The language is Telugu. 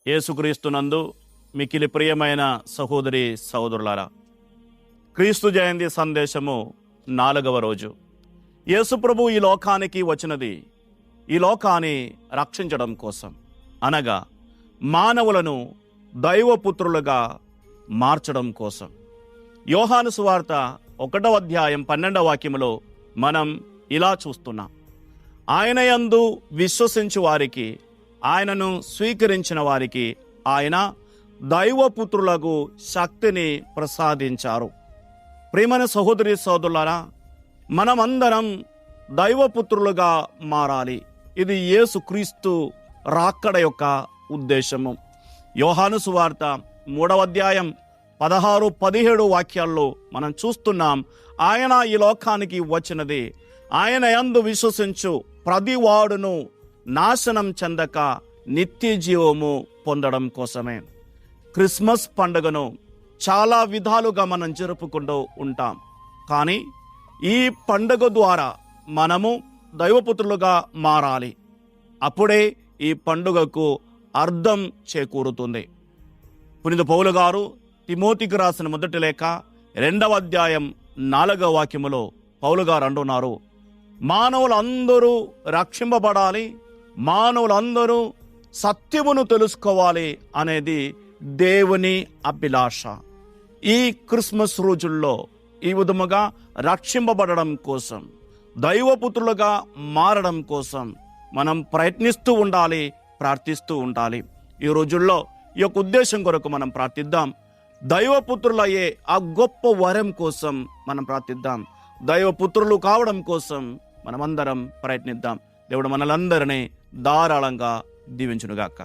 యేసుక్రీస్తునందు మికిలి ప్రియమైన సహోదరి సహోదరులారా, క్రీస్తు జయంతి సందేశము 4వ రోజు. యేసుప్రభు ఈ లోకానికి వచ్చినది ఈ లోకాన్ని రక్షించడం కోసం, అనగా మానవులను దైవపుత్రులుగా మార్చడం కోసం. యోహాను సువార్త 1వ అధ్యాయం 12వ వాక్యములో మనం ఇలా చూస్తున్నాం. ఆయన యందు విశ్వసించు వారికి, ఆయనను స్వీకరించిన వారికి ఆయన దైవపుత్రులకు శక్తిని ప్రసాదించారు. ప్రియమైన సహోదరి సహోదరులారా, మనమందరం దైవపుత్రులుగా మారాలి. ఇది యేసుక్రీస్తు రాకడ యొక్క ఉద్దేశము. యోహాను సువార్త 3వ అధ్యాయం 16, 17 వాక్యాల్లో మనం చూస్తున్నాం. ఆయన ఈ లోకానికి వచ్చినది ఆయన యందు విశ్వసించు ప్రతివాడును నాశనం చెందక నిత్య జీవము పొందడం కోసమే. క్రిస్మస్ పండుగను చాలా విధాలుగా మనం జరుపుకుంటూ ఉంటాం. కానీ ఈ పండుగ ద్వారా మనము దైవపుత్రులుగా మారాలి. అప్పుడే ఈ పండుగకు అర్థం చేకూరుతుంది. పునీత పౌలు గారు తిమోతికి రాసిన మొదటి లేఖ 2వ అధ్యాయం 4వ వాక్యములో పౌలు గారు అంటున్నారు, మానవులందరూ రక్షింపబడాలి, మానవులందరూ సత్యమును తెలుసుకోవాలి అనేది దేవుని అభిలాష. ఈ క్రిస్మస్ రోజుల్లో ఈ విధముగా రక్షింపబడడం కోసం, దైవపుత్రులుగా మారడం కోసం మనం ప్రయత్నిస్తూ ఉండాలి, ప్రార్థిస్తూ ఉండాలి. ఈ రోజుల్లో ఈ యొక్క ఉద్దేశం కొరకు మనం ప్రార్థిద్దాం. దైవపుత్రులయ్యే ఆ గొప్ప వరం కోసం మనం ప్రార్థిద్దాం. దైవపుత్రులు కావడం కోసం మనమందరం ప్రయత్నిద్దాం. దేవుడు మనలందరినీ ధారాళంగా దీవించునుగాక.